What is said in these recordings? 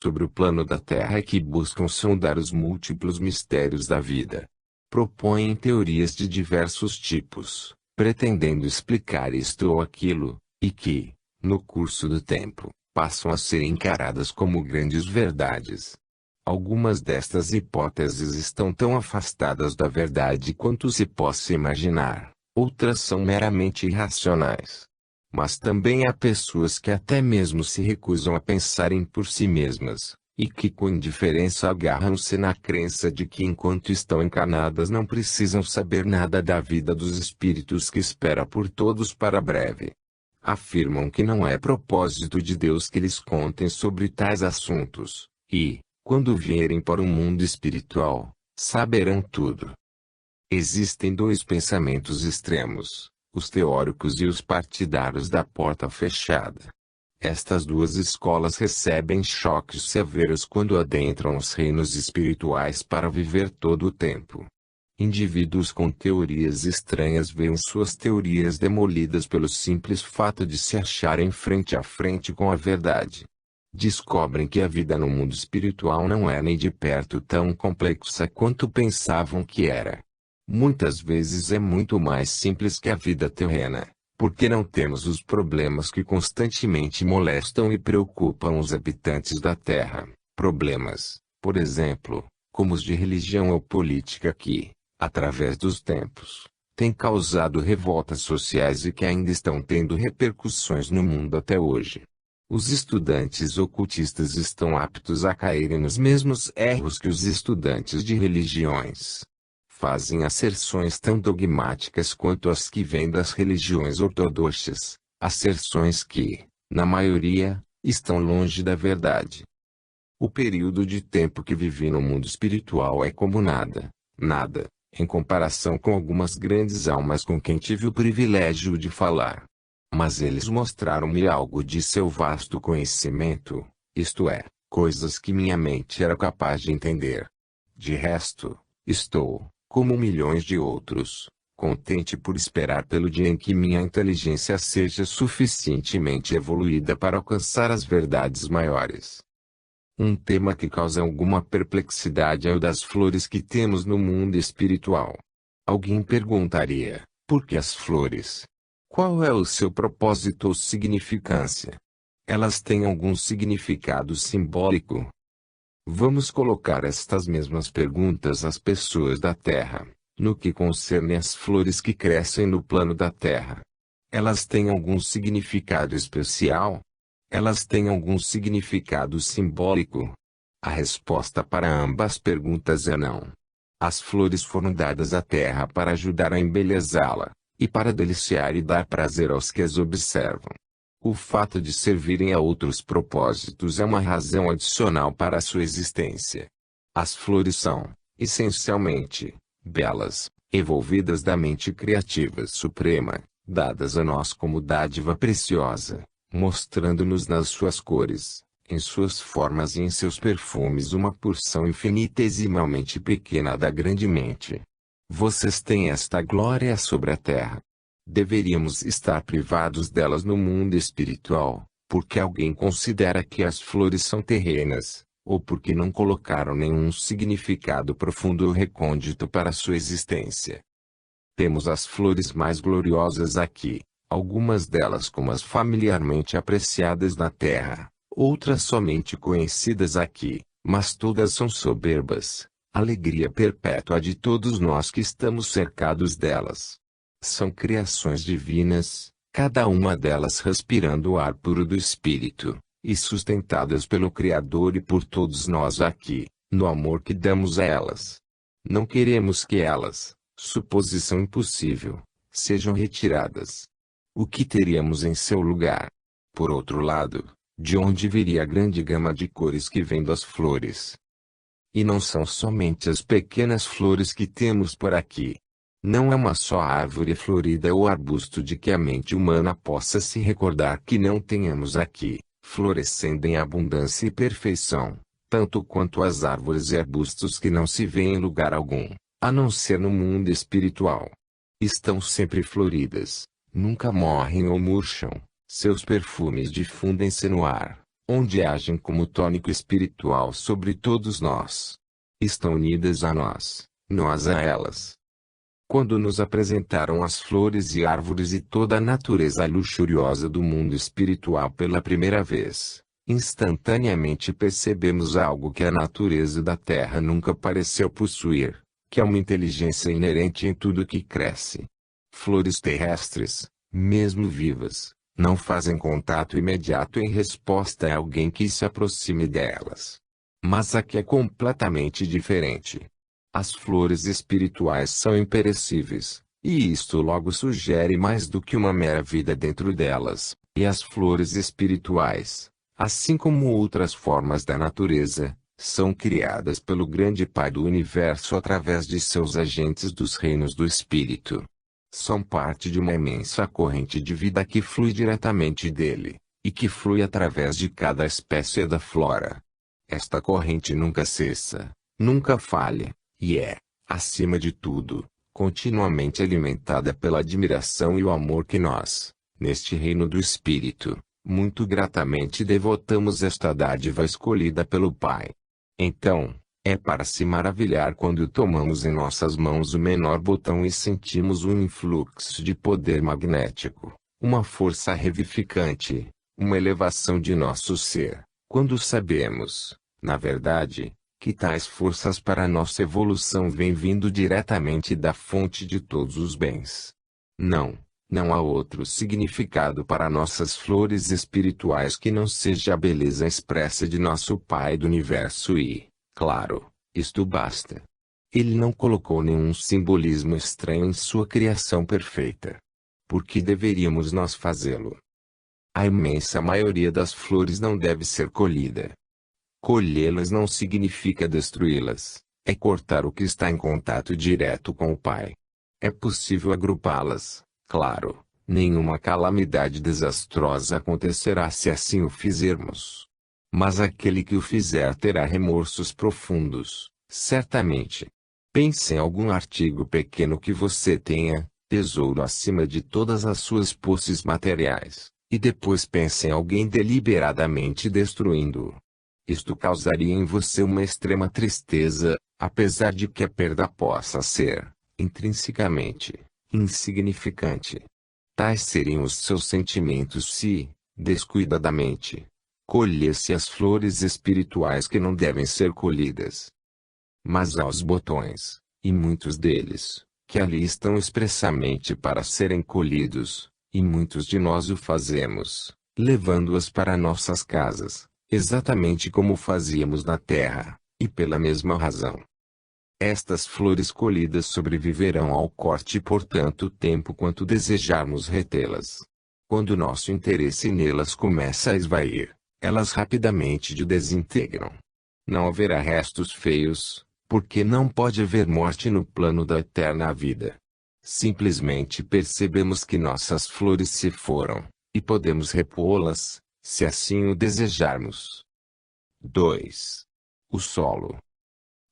sobre o plano da Terra que buscam sondar os múltiplos mistérios da vida. Propõem teorias de diversos tipos, pretendendo explicar isto ou aquilo, e que, no curso do tempo, passam a ser encaradas como grandes verdades. Algumas destas hipóteses estão tão afastadas da verdade quanto se possa imaginar, outras são meramente irracionais. Mas também há pessoas que até mesmo se recusam a pensarem por si mesmas, e que com indiferença agarram-se na crença de que enquanto estão encarnadas não precisam saber nada da vida dos espíritos que espera por todos para breve. Afirmam que não é propósito de Deus que lhes contem sobre tais assuntos, e, quando vierem para o mundo espiritual, saberão tudo. Existem dois pensamentos extremos, os teóricos e os partidários da porta fechada. Estas duas escolas recebem choques severos quando adentram os reinos espirituais para viver todo o tempo. Indivíduos com teorias estranhas veem suas teorias demolidas pelo simples fato de se acharem frente a frente com a verdade. Descobrem que a vida no mundo espiritual não é nem de perto tão complexa quanto pensavam que era. Muitas vezes é muito mais simples que a vida terrena, porque não temos os problemas que constantemente molestam e preocupam os habitantes da Terra. Problemas, por exemplo, como os de religião ou política que, através dos tempos, têm causado revoltas sociais e que ainda estão tendo repercussões no mundo até hoje. Os estudantes ocultistas estão aptos a caírem nos mesmos erros que os estudantes de religiões. Fazem asserções tão dogmáticas quanto as que vêm das religiões ortodoxas, asserções que, na maioria, estão longe da verdade. O período de tempo que vivi no mundo espiritual é como nada, em comparação com algumas grandes almas com quem tive o privilégio de falar. Mas eles mostraram-me algo de seu vasto conhecimento, isto é, coisas que minha mente era capaz de entender. De resto, estou, como milhões de outros, contente por esperar pelo dia em que minha inteligência seja suficientemente evoluída para alcançar as verdades maiores. Um tema que causa alguma perplexidade é o das flores que temos no mundo espiritual. Alguém perguntaria, por que as flores? Qual é o seu propósito ou significância? Elas têm algum significado simbólico? Vamos colocar estas mesmas perguntas às pessoas da Terra, no que concerne às flores que crescem no plano da Terra. Elas têm algum significado especial? Elas têm algum significado simbólico? A resposta para ambas perguntas é não. As flores foram dadas à Terra para ajudar a embelezá-la, e para deliciar e dar prazer aos que as observam. O fato de servirem a outros propósitos é uma razão adicional para a sua existência. As flores são, essencialmente, belas, evolvidas da mente criativa suprema, dadas a nós como dádiva preciosa, mostrando-nos nas suas cores, em suas formas e em seus perfumes uma porção infinitesimalmente pequena da grande mente. Vocês têm esta glória sobre a terra. Deveríamos estar privados delas no mundo espiritual, porque alguém considera que as flores são terrenas, ou porque não colocaram nenhum significado profundo ou recôndito para sua existência. Temos as flores mais gloriosas aqui, algumas delas como as familiarmente apreciadas na terra, outras somente conhecidas aqui, mas todas são soberbas, alegria perpétua de todos nós que estamos cercados delas. São criações divinas, cada uma delas respirando o ar puro do Espírito, e sustentadas pelo Criador e por todos nós aqui, no amor que damos a elas. Não queremos que elas, suposição impossível, sejam retiradas. O que teríamos em seu lugar? Por outro lado, de onde viria a grande gama de cores que vem das flores? E não são somente as pequenas flores que temos por aqui. Não é uma só árvore florida ou arbusto de que a mente humana possa se recordar que não tenhamos aqui, florescendo em abundância e perfeição, tanto quanto as árvores e arbustos que não se vêem em lugar algum, a não ser no mundo espiritual. Estão sempre floridas, nunca morrem ou murcham, seus perfumes difundem-se no ar, onde agem como tônico espiritual sobre todos nós. Estão unidas a nós, nós a elas. Quando nos apresentaram as flores e árvores e toda a natureza luxuriosa do mundo espiritual pela primeira vez, instantaneamente percebemos algo que a natureza da Terra nunca pareceu possuir, que é uma inteligência inerente em tudo que cresce. Flores terrestres, mesmo vivas, não fazem contato imediato em resposta a alguém que se aproxime delas. Mas aqui é completamente diferente. As flores espirituais são imperecíveis, e isto logo sugere mais do que uma mera vida dentro delas, e as flores espirituais, assim como outras formas da natureza, são criadas pelo grande Pai do Universo através de seus agentes dos reinos do Espírito. São parte de uma imensa corrente de vida que flui diretamente dele, e que flui através de cada espécie da flora. Esta corrente nunca cessa, nunca falha, e é, acima de tudo, continuamente alimentada pela admiração e o amor que nós, neste reino do Espírito, muito gratamente devotamos esta dádiva escolhida pelo Pai. Então, é para se maravilhar quando tomamos em nossas mãos o menor botão e sentimos um influxo de poder magnético, uma força revivificante, uma elevação de nosso ser, quando sabemos, na verdade, que tais forças para nossa evolução vêm vindo diretamente da fonte de todos os bens. Não há outro significado para nossas flores espirituais que não seja a beleza expressa de nosso Pai do Universo e, claro, isto basta. Ele não colocou nenhum simbolismo estranho em sua criação perfeita. Por que deveríamos nós fazê-lo? A imensa maioria das flores não deve ser colhida. Colhê-las não significa destruí-las, é cortar o que está em contato direto com o Pai. É possível agrupá-las, claro, nenhuma calamidade desastrosa acontecerá se assim o fizermos. Mas aquele que o fizer terá remorsos profundos, certamente. Pense em algum artigo pequeno que você tenha, tesouro acima de todas as suas posses materiais, e depois pense em alguém deliberadamente destruindo-o. Isto causaria em você uma extrema tristeza, apesar de que a perda possa ser, intrinsecamente, insignificante. Tais seriam os seus sentimentos se, descuidadamente, colhesse as flores espirituais que não devem ser colhidas. Mas há os botões, e muitos deles, que ali estão expressamente para serem colhidos, e muitos de nós o fazemos, levando-as para nossas casas, exatamente como fazíamos na terra, e pela mesma razão. Estas flores colhidas sobreviverão ao corte por tanto tempo quanto desejarmos retê-las. Quando nosso interesse nelas começa a esvair, elas rapidamente o desintegram. Não haverá restos feios, porque não pode haver morte no plano da eterna vida. Simplesmente percebemos que nossas flores se foram, e podemos repô-las, se assim o desejarmos. 2. O solo.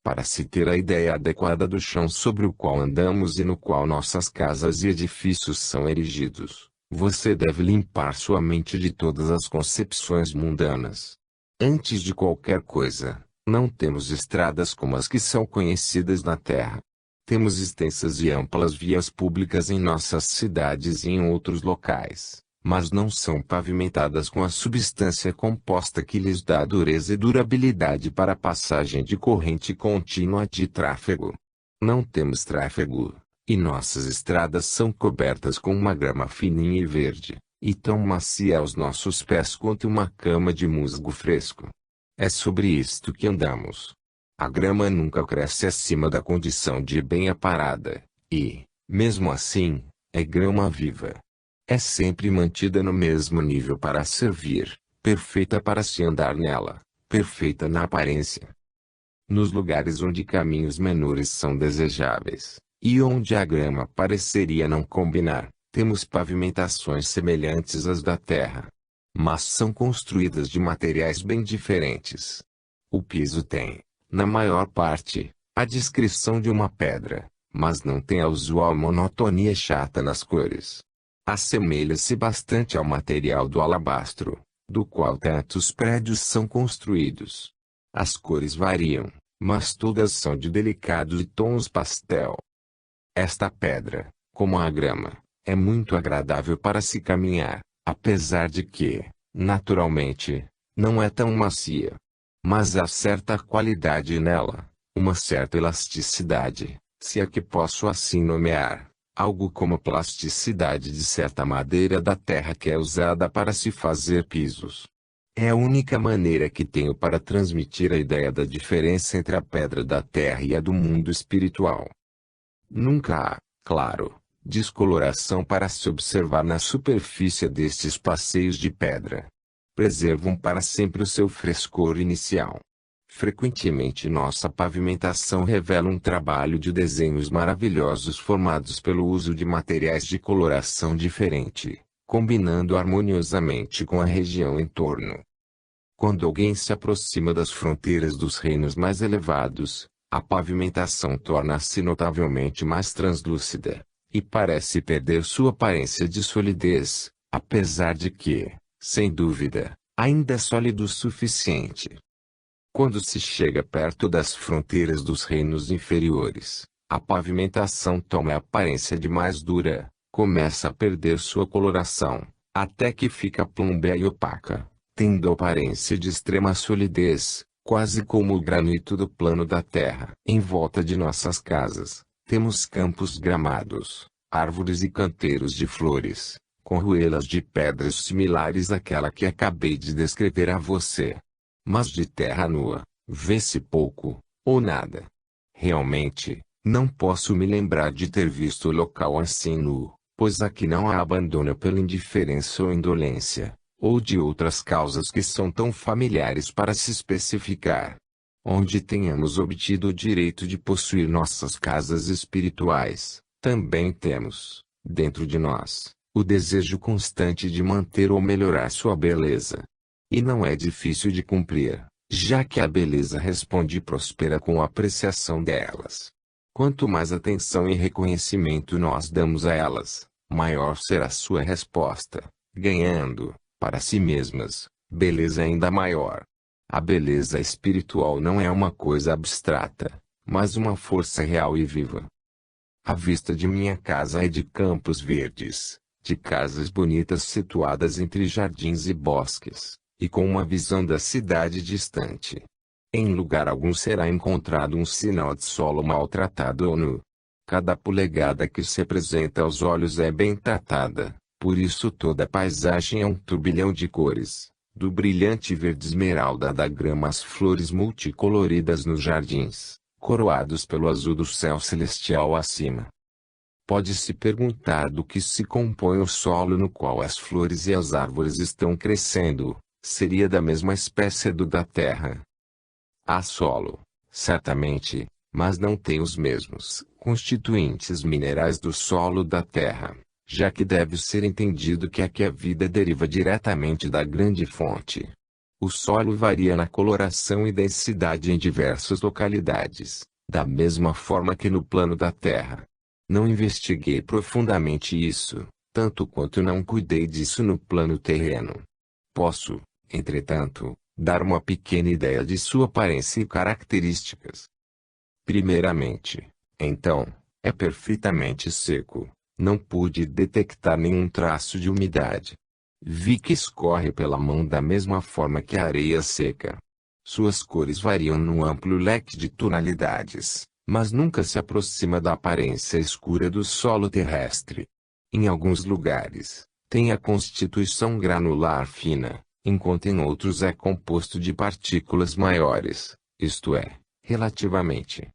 Para se ter a ideia adequada do chão sobre o qual andamos e no qual nossas casas e edifícios são erigidos, você deve limpar sua mente de todas as concepções mundanas. Antes de qualquer coisa, não temos estradas como as que são conhecidas na Terra. Temos extensas e amplas vias públicas em nossas cidades e em outros locais, mas não são pavimentadas com a substância composta que lhes dá dureza e durabilidade para a passagem de corrente contínua de tráfego. Não temos tráfego, e nossas estradas são cobertas com uma grama fininha e verde, e tão macia aos nossos pés quanto uma cama de musgo fresco. É sobre isto que andamos. A grama nunca cresce acima da condição de bem aparada, e, mesmo assim, é grama viva. É sempre mantida no mesmo nível para servir, perfeita para se andar nela, perfeita na aparência. Nos lugares onde caminhos menores são desejáveis, e onde a grama pareceria não combinar, temos pavimentações semelhantes às da terra. Mas são construídas de materiais bem diferentes. O piso tem, na maior parte, a descrição de uma pedra, mas não tem a usual monotonia chata nas cores. Assemelha-se bastante ao material do alabastro, do qual tantos prédios são construídos. As cores variam, mas todas são de delicados tons pastel. Esta pedra, como a grama, é muito agradável para se caminhar, apesar de que, naturalmente, não é tão macia. Mas há certa qualidade nela, uma certa elasticidade, se é que posso assim nomear, algo como a plasticidade de certa madeira da terra que é usada para se fazer pisos. É a única maneira que tenho para transmitir a ideia da diferença entre a pedra da terra e a do mundo espiritual. Nunca há, claro, descoloração para se observar na superfície destes passeios de pedra. Preservam para sempre o seu frescor inicial. Frequentemente nossa pavimentação revela um trabalho de desenhos maravilhosos formados pelo uso de materiais de coloração diferente, combinando harmoniosamente com a região em torno. Quando alguém se aproxima das fronteiras dos reinos mais elevados, a pavimentação torna-se notavelmente mais translúcida, e parece perder sua aparência de solidez, apesar de que, sem dúvida, ainda é sólido o suficiente. Quando se chega perto das fronteiras dos reinos inferiores, a pavimentação toma a aparência de mais dura, começa a perder sua coloração, até que fica plúmbea e opaca, tendo a aparência de extrema solidez, quase como o granito do plano da terra. Em volta de nossas casas, temos campos gramados, árvores e canteiros de flores, com ruelas de pedras similares àquela que acabei de descrever a você. Mas de terra nua, vê-se pouco, ou nada. Realmente, não posso me lembrar de ter visto o local assim nu, pois aqui não há abandono pela indiferença ou indolência, ou de outras causas que são tão familiares para se especificar. Onde tenhamos obtido o direito de possuir nossas casas espirituais, também temos, dentro de nós, o desejo constante de manter ou melhorar sua beleza. E não é difícil de cumprir, já que a beleza responde e prospera com a apreciação delas. Quanto mais atenção e reconhecimento nós damos a elas, maior será sua resposta, ganhando, para si mesmas, beleza ainda maior. A beleza espiritual não é uma coisa abstrata, mas uma força real e viva. A vista de minha casa é de campos verdes, de casas bonitas situadas entre jardins e bosques, e com uma visão da cidade distante. Em lugar algum será encontrado um sinal de solo maltratado ou nu. Cada polegada que se apresenta aos olhos é bem tratada, por isso toda a paisagem é um turbilhão de cores, do brilhante verde esmeralda da grama às flores multicoloridas nos jardins, coroados pelo azul do céu celestial acima. Pode-se perguntar do que se compõe o solo no qual as flores e as árvores estão crescendo. Seria da mesma espécie do da terra. Há solo, certamente, mas não tem os mesmos constituintes minerais do solo da terra, já que deve ser entendido que aqui a vida deriva diretamente da grande fonte. O solo varia na coloração e densidade em diversas localidades, da mesma forma que no plano da terra. Não investiguei profundamente isso, tanto quanto não cuidei disso no plano terreno. Posso, entretanto, dar uma pequena ideia de sua aparência e características. Primeiramente, então, é perfeitamente seco. Não pude detectar nenhum traço de umidade. Vi que escorre pela mão da mesma forma que a areia seca. Suas cores variam num amplo leque de tonalidades, mas nunca se aproxima da aparência escura do solo terrestre. Em alguns lugares, tem a constituição granular fina, enquanto em outros é composto de partículas maiores, isto é, relativamente.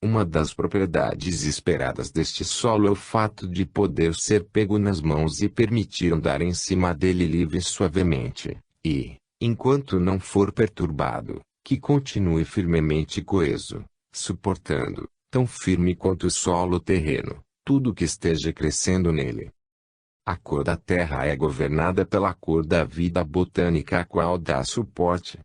Uma das propriedades esperadas deste solo é o fato de poder ser pego nas mãos e permitir andar em cima dele livre e suavemente, e, enquanto não for perturbado, que continue firmemente coeso, suportando, tão firme quanto o solo terreno, tudo que esteja crescendo nele. A cor da terra é governada pela cor da vida botânica a qual dá suporte.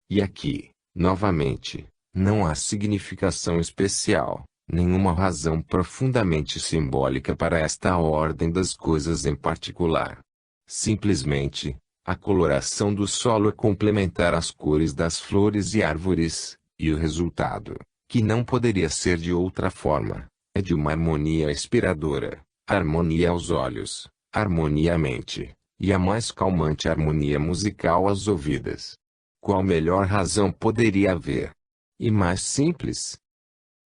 E aqui, novamente, não há significação especial, nenhuma razão profundamente simbólica para esta ordem das coisas em particular. Simplesmente, A coloração do solo é complementar as cores das flores e árvores, e o resultado, que não poderia ser de outra forma, é de uma harmonia inspiradora, harmonia aos olhos, harmonia à mente, e a mais calmante harmonia musical aos ouvidos. Qual melhor razão poderia haver? E mais simples?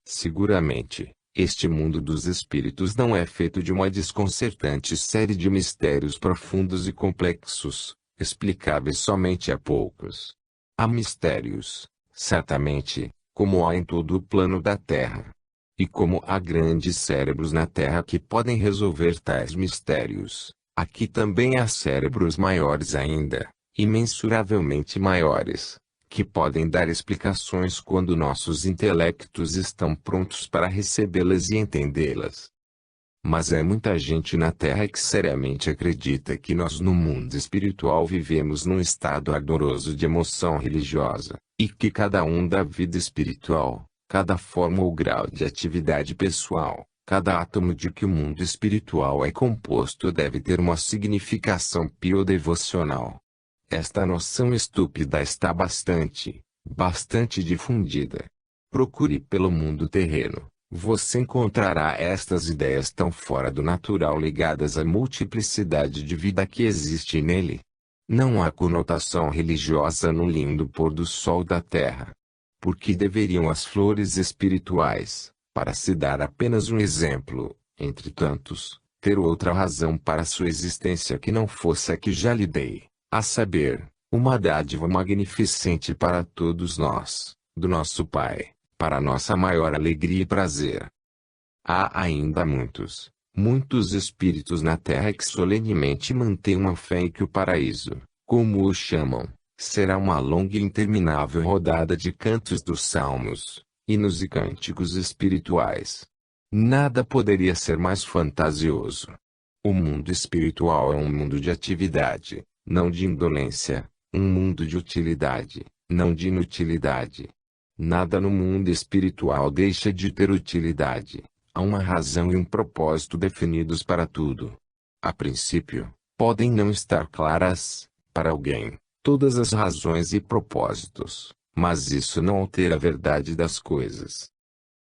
Seguramente, este mundo dos espíritos não é feito de uma desconcertante série de mistérios profundos e complexos, explicáveis somente a poucos. Há mistérios, certamente, como há em todo o plano da Terra. E como há grandes cérebros na Terra que podem resolver tais mistérios, aqui também há cérebros maiores ainda, imensuravelmente maiores, que podem dar explicações quando nossos intelectos estão prontos para recebê-las e entendê-las. Mas há muita gente na Terra que seriamente acredita que nós no mundo espiritual vivemos num estado ardoroso de emoção religiosa, e que cada um da vida espiritual, cada forma ou grau de atividade pessoal, cada átomo de que o mundo espiritual é composto deve ter uma significação pio-devocional. Esta noção estúpida está bastante difundida. Procure pelo mundo terreno. Você encontrará estas ideias tão fora do natural ligadas à multiplicidade de vida que existe nele. Não há conotação religiosa no lindo pôr do sol da terra. Por que deveriam as flores espirituais, para se dar apenas um exemplo, entre tantos, ter outra razão para sua existência que não fosse a que já lhe dei, a saber, uma dádiva magnificente para todos nós, do nosso Pai, para nossa maior alegria e prazer? Há ainda muitos espíritos na Terra que solenemente mantêm uma fé em que o paraíso, como o chamam, será uma longa e interminável rodada de cantos dos salmos, hinos e cânticos espirituais. Nada poderia ser mais fantasioso. O mundo espiritual é um mundo de atividade, não de indolência, um mundo de utilidade, não de inutilidade. Nada no mundo espiritual deixa de ter utilidade. Há uma razão e um propósito definidos para tudo. A princípio, podem não estar claras, para alguém, todas as razões e propósitos, mas isso não altera a verdade das coisas.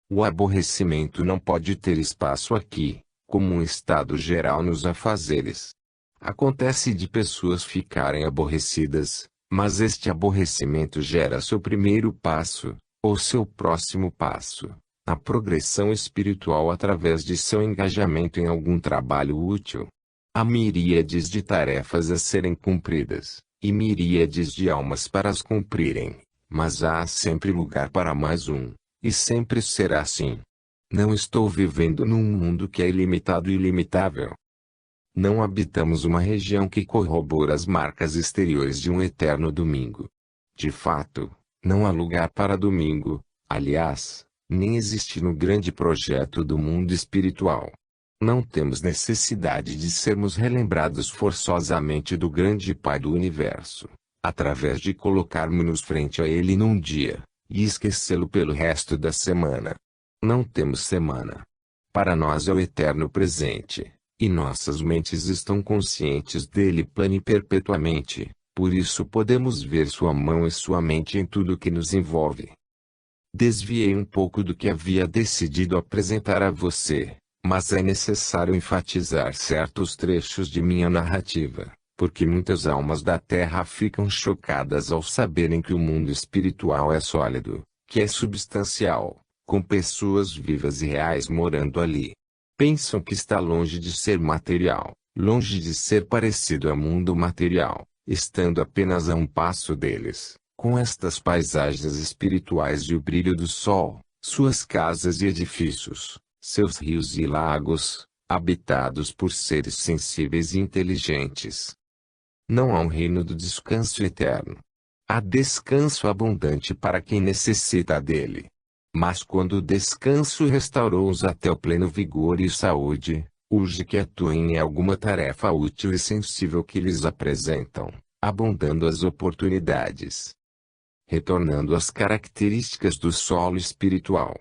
O aborrecimento não pode ter espaço aqui, como um estado geral nos afazeres. Acontece de pessoas ficarem aborrecidas, mas este aborrecimento gera seu primeiro passo, ou seu próximo passo, a progressão espiritual através de seu engajamento em algum trabalho útil. Há miríades de tarefas a serem cumpridas, e miríades de almas para as cumprirem, mas há sempre lugar para mais um, e sempre será assim. Não estou vivendo num mundo que é ilimitado e ilimitável. Não habitamos uma região que corrobora as marcas exteriores de um eterno domingo. De fato, não há lugar para domingo, aliás, nem existe no grande projeto do mundo espiritual. Não temos necessidade de sermos relembrados forçosamente do grande Pai do Universo, através de colocarmos-nos frente a Ele num dia, e esquecê-lo pelo resto da semana. Não temos semana. Para nós é o eterno presente, e nossas mentes estão conscientes dele pleno e perpetuamente, por isso podemos ver sua mão e sua mente em tudo que nos envolve. Desviei um pouco do que havia decidido apresentar a você, mas é necessário enfatizar certos trechos de minha narrativa, porque muitas almas da Terra ficam chocadas ao saberem que o mundo espiritual é sólido, que é substancial, com pessoas vivas e reais morando ali. Pensam que está longe de ser material, longe de ser parecido ao mundo material, estando apenas a um passo deles, com estas paisagens espirituais e o brilho do sol, suas casas e edifícios, seus rios e lagos, habitados por seres sensíveis e inteligentes. Não há um reino do descanso eterno. Há descanso abundante para quem necessita dele. Mas quando o descanso restaurou-os até o pleno vigor e saúde, urge que atuem em alguma tarefa útil e sensível que lhes apresentam, abundando as oportunidades. Retornando às características do solo espiritual.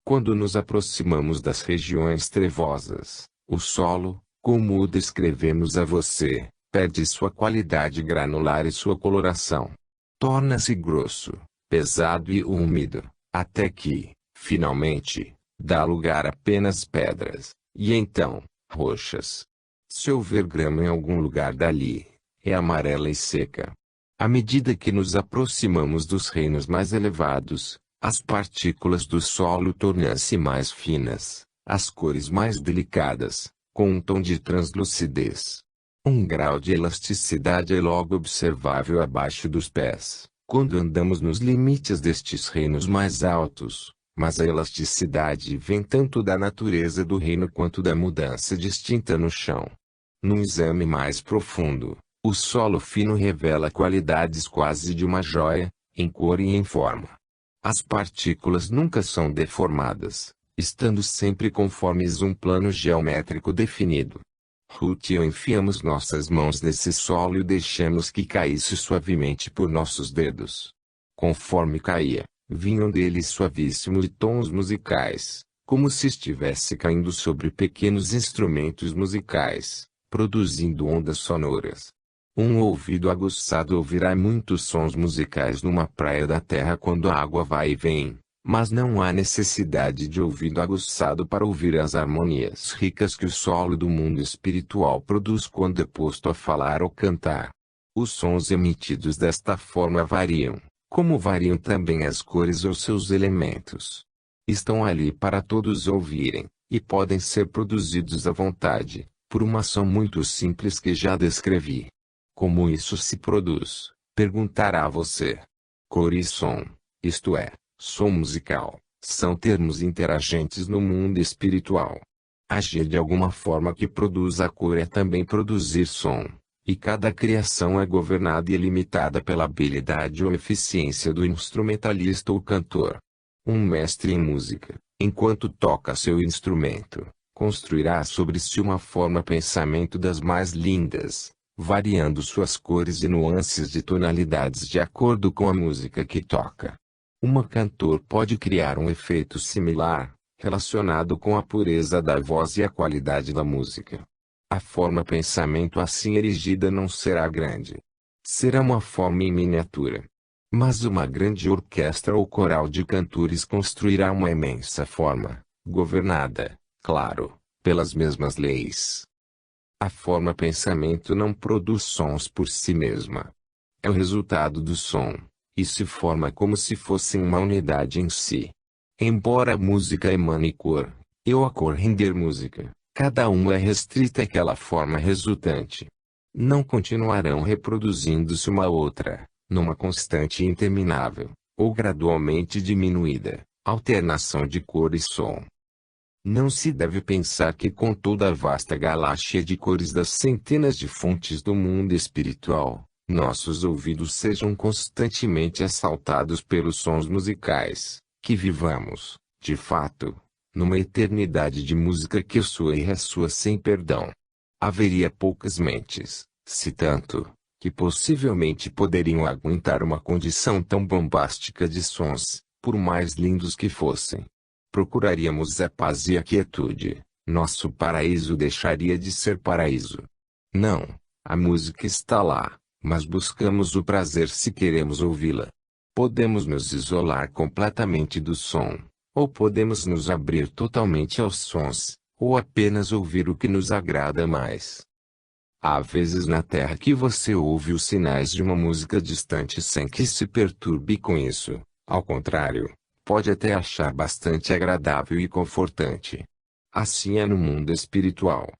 Quando nos aproximamos das regiões trevosas, o solo, como o descrevemos a você, perde sua qualidade granular e sua coloração. Torna-se grosso, pesado e úmido, até que, finalmente, dá lugar a apenas pedras, e então, roxas. Se houver grama em algum lugar dali, é amarela e seca. À medida que nos aproximamos dos reinos mais elevados, as partículas do solo tornam-se mais finas, as cores mais delicadas, com um tom de translucidez. Um grau de elasticidade é logo observável abaixo dos pés, quando andamos nos limites destes reinos mais altos, mas a elasticidade vem tanto da natureza do reino quanto da mudança distinta no chão. Num exame mais profundo, o solo fino revela qualidades quase de uma joia, em cor e em forma. As partículas nunca são deformadas, estando sempre conformes um plano geométrico definido. Ruth e eu enfiamos nossas mãos nesse solo e deixamos que caísse suavemente por nossos dedos. Conforme caía, vinham dele suavíssimos tons musicais, como se estivesse caindo sobre pequenos instrumentos musicais, produzindo ondas sonoras. Um ouvido aguçado ouvirá muitos sons musicais numa praia da terra quando a água vai e vem, mas não há necessidade de ouvido aguçado para ouvir as harmonias ricas que o solo do mundo espiritual produz quando é posto a falar ou cantar. Os sons emitidos desta forma variam, como variam também as cores ou seus elementos. Estão ali para todos ouvirem, e podem ser produzidos à vontade, por uma ação muito simples que já descrevi. Como isso se produz? Perguntará você. Cor e som, isto é, som musical, são termos interagentes no mundo espiritual. Agir de alguma forma que produza a cor é também produzir som, e cada criação é governada e limitada pela habilidade ou eficiência do instrumentalista ou cantor. Um mestre em música, enquanto toca seu instrumento, construirá sobre si uma forma pensamento das mais lindas, variando suas cores e nuances de tonalidades de acordo com a música que toca. Um cantor pode criar um efeito similar, relacionado com a pureza da voz e a qualidade da música. A forma pensamento assim erigida não será grande. Será uma forma em miniatura. Mas uma grande orquestra ou coral de cantores construirá uma imensa forma, governada, claro, pelas mesmas leis. A forma pensamento não produz sons por si mesma. É o resultado do som, e se forma como se fosse uma unidade em si. Embora a música emane cor, ou a cor render música, cada uma é restrita àquela forma resultante. Não continuarão reproduzindo-se uma outra, numa constante e interminável, ou gradualmente diminuída, alternação de cor e som. Não se deve pensar que com toda a vasta galáxia de cores das centenas de fontes do mundo espiritual, nossos ouvidos sejam constantemente assaltados pelos sons musicais, que vivamos, de fato, numa eternidade de música que soa e ressoa sem perdão. Haveria poucas mentes, se tanto, que possivelmente poderiam aguentar uma condição tão bombástica de sons, por mais lindos que fossem. Procuraríamos a paz e a quietude, nosso paraíso deixaria de ser paraíso. Não, a música está lá, mas buscamos o prazer se queremos ouvi-la. Podemos nos isolar completamente do som, ou podemos nos abrir totalmente aos sons, ou apenas ouvir o que nos agrada mais. Há vezes na Terra que você ouve os sinais de uma música distante sem que se perturbe com isso, ao contrário. Pode até achar bastante agradável e confortante. Assim é no mundo espiritual.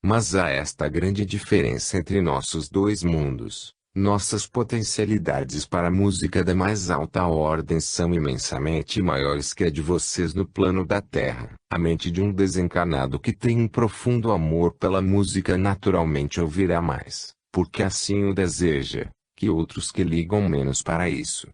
Mas há esta grande diferença entre nossos dois mundos. Nossas potencialidades para a música da mais alta ordem são imensamente maiores que a de vocês no plano da Terra. A mente de um desencarnado que tem um profundo amor pela música naturalmente ouvirá mais, porque assim o deseja, que outros que ligam menos para isso.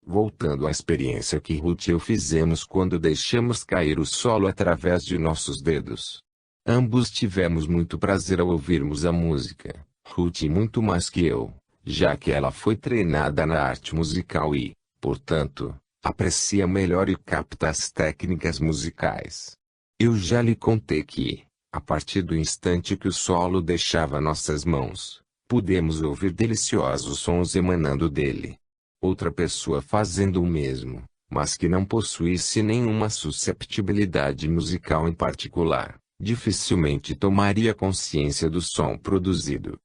Voltando à experiência que Ruth e eu fizemos quando deixamos cair o solo através de nossos dedos. Ambos tivemos muito prazer ao ouvirmos a música, Ruth muito mais que eu, já que ela foi treinada na arte musical e, portanto, aprecia melhor e capta as técnicas musicais. Eu já lhe contei que, a partir do instante que o solo deixava nossas mãos, Podemos ouvir deliciosos sons emanando dele. Outra pessoa fazendo o mesmo, mas que não possuísse nenhuma susceptibilidade musical em particular, dificilmente tomaria consciência do som produzido.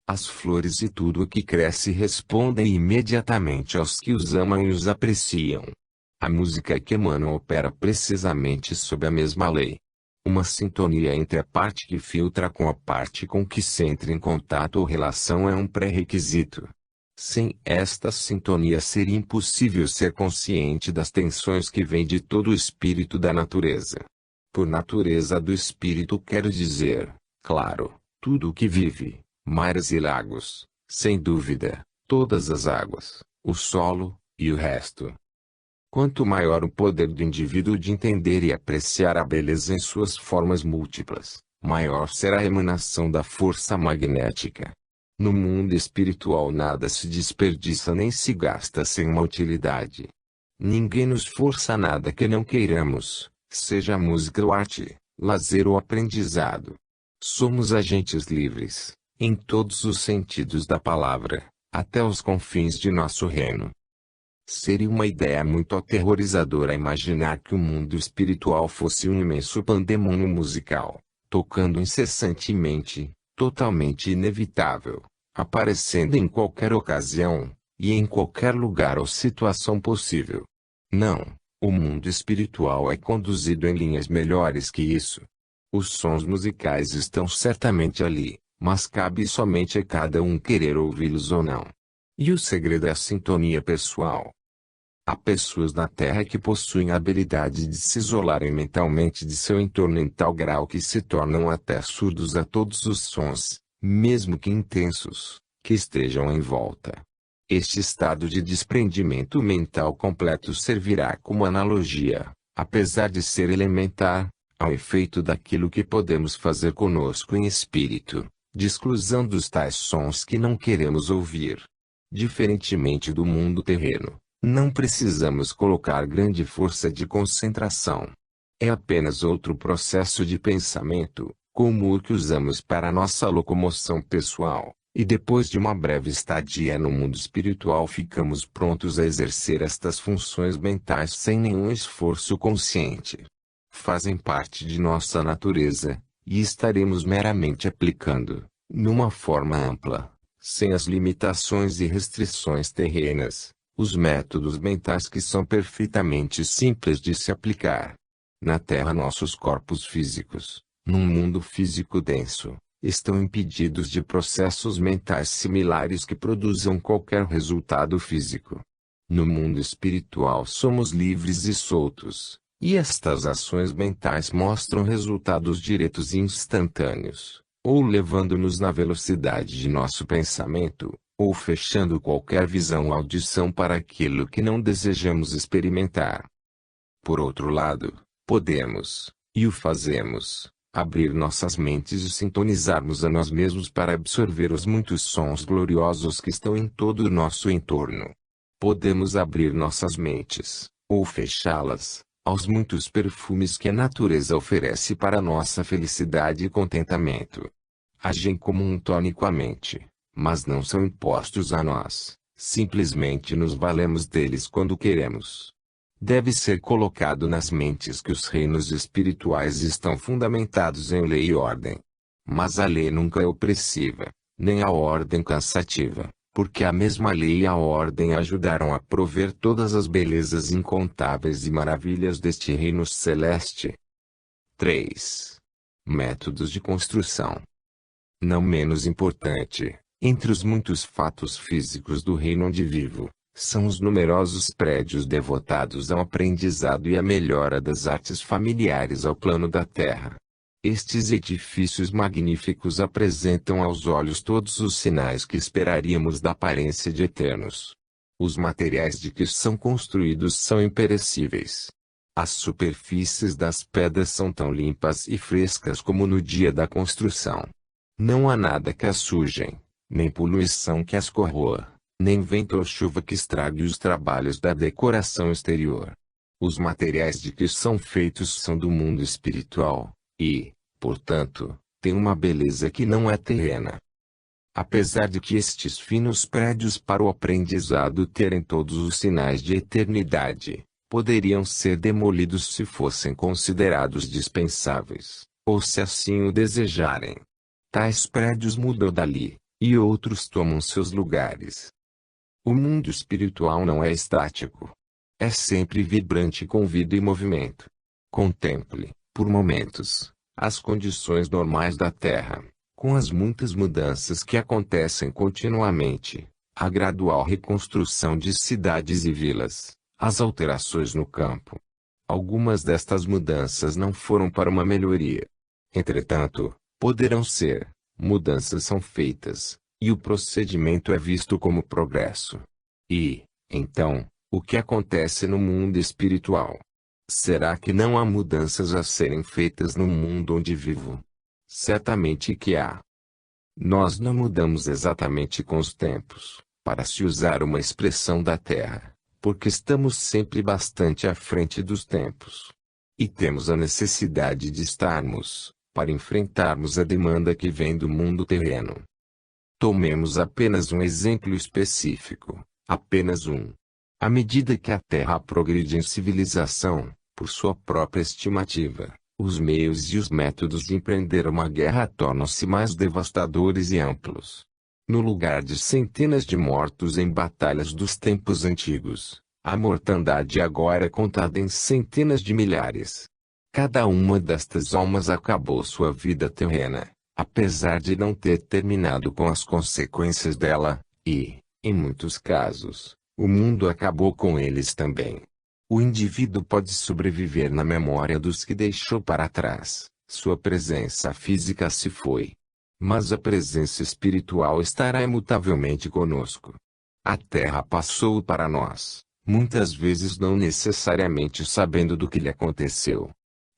As flores e tudo o que cresce respondem imediatamente aos que os amam e os apreciam. A música que emana opera precisamente sob a mesma lei. Uma sintonia entre a parte que filtra com a parte com que se entra em contato ou relação é um pré-requisito. Sem esta sintonia seria impossível ser consciente das tensões que vêm de todo o espírito da natureza. Por natureza do espírito quero dizer, claro, tudo o que vive, mares e lagos, sem dúvida, todas as águas, o solo, e o resto. Quanto maior o poder do indivíduo de entender e apreciar a beleza em suas formas múltiplas, maior será a emanação da força magnética. No mundo espiritual nada se desperdiça nem se gasta sem uma utilidade. Ninguém nos força a nada que não queiramos, seja a música ou arte, lazer ou aprendizado. Somos agentes livres, em todos os sentidos da palavra, até os confins de nosso reino. Seria uma ideia muito aterrorizadora imaginar que o mundo espiritual fosse um imenso pandemônio musical, tocando incessantemente, totalmente inevitável, aparecendo em qualquer ocasião, e em qualquer lugar ou situação possível. Não, o mundo espiritual é conduzido em linhas melhores que isso. Os sons musicais estão certamente ali, mas cabe somente a cada um querer ouvi-los ou não. E o segredo é a sintonia pessoal. Há pessoas na Terra que possuem a habilidade de se isolarem mentalmente de seu entorno em tal grau que se tornam até surdos a todos os sons, mesmo que intensos, que estejam em volta. Este estado de desprendimento mental completo servirá como analogia, apesar de ser elementar, ao efeito daquilo que podemos fazer conosco em espírito, de exclusão dos tais sons que não queremos ouvir. Diferentemente do mundo terreno, não precisamos colocar grande força de concentração. É apenas outro processo de pensamento, como o que usamos para nossa locomoção pessoal, e depois de uma breve estadia no mundo espiritual ficamos prontos a exercer estas funções mentais sem nenhum esforço consciente. Fazem parte de nossa natureza, e estaremos meramente aplicando, numa forma ampla, sem as limitações e restrições terrenas, os métodos mentais que são perfeitamente simples de se aplicar. Na Terra nossos corpos físicos, num mundo físico denso, estão impedidos de processos mentais similares que produzam qualquer resultado físico. No mundo espiritual somos livres e soltos, e estas ações mentais mostram resultados diretos e instantâneos, ou levando-nos na velocidade de nosso pensamento, ou fechando qualquer visão ou audição para aquilo que não desejamos experimentar. Por outro lado, podemos, e o fazemos, abrir nossas mentes e sintonizarmos a nós mesmos para absorver os muitos sons gloriosos que estão em todo o nosso entorno. Podemos abrir nossas mentes, ou fechá-las, aos muitos perfumes que a natureza oferece para nossa felicidade e contentamento. Agem como um tônico à mente, mas não são impostos a nós, simplesmente nos valemos deles quando queremos. Deve ser colocado nas mentes que os reinos espirituais estão fundamentados em lei e ordem. Mas a lei nunca é opressiva, nem a ordem cansativa, porque a mesma lei e a ordem ajudaram a prover todas as belezas incontáveis e maravilhas deste reino celeste. 3. Métodos de construção. Não menos importante, entre os muitos fatos físicos do reino onde vivo, são os numerosos prédios devotados ao aprendizado e à melhora das artes familiares ao plano da terra. Estes edifícios magníficos apresentam aos olhos todos os sinais que esperaríamos da aparência de eternos. Os materiais de que são construídos são imperecíveis. As superfícies das pedras são tão limpas e frescas como no dia da construção. Não há nada que as sujem, nem poluição que as corroa, nem vento ou chuva que estrague os trabalhos da decoração exterior. Os materiais de que são feitos são do mundo espiritual, e, portanto, têm uma beleza que não é terrena. Apesar de que estes finos prédios para o aprendizado terem todos os sinais de eternidade, poderiam ser demolidos se fossem considerados dispensáveis, ou se assim o desejarem. Tais prédios mudam dali, e outros tomam seus lugares. O mundo espiritual não é estático. É sempre vibrante com vida e movimento. Contemple, por momentos, as condições normais da Terra, com as muitas mudanças que acontecem continuamente, a gradual reconstrução de cidades e vilas, as alterações no campo. Algumas destas mudanças não foram para uma melhoria. Entretanto, poderão ser, mudanças são feitas, e o procedimento é visto como progresso. E, então, o que acontece no mundo espiritual? Será que não há mudanças a serem feitas no mundo onde vivo? Certamente que há. Nós não mudamos exatamente com os tempos, para se usar uma expressão da Terra, porque estamos sempre bastante à frente dos tempos. E temos a necessidade de estarmos, para enfrentarmos a demanda que vem do mundo terreno. Tomemos apenas um exemplo específico, apenas um. À medida que a Terra progride em civilização, por sua própria estimativa, os meios e os métodos de empreender uma guerra tornam-se mais devastadores e amplos. No lugar de centenas de mortos em batalhas dos tempos antigos, a mortandade agora é contada em centenas de milhares. Cada uma destas almas acabou sua vida terrena, apesar de não ter terminado com as consequências dela, e, em muitos casos, o mundo acabou com eles também. O indivíduo pode sobreviver na memória dos que deixou para trás, sua presença física se foi. Mas a presença espiritual estará imutavelmente conosco. A Terra passou para nós, muitas vezes não necessariamente sabendo do que lhe aconteceu.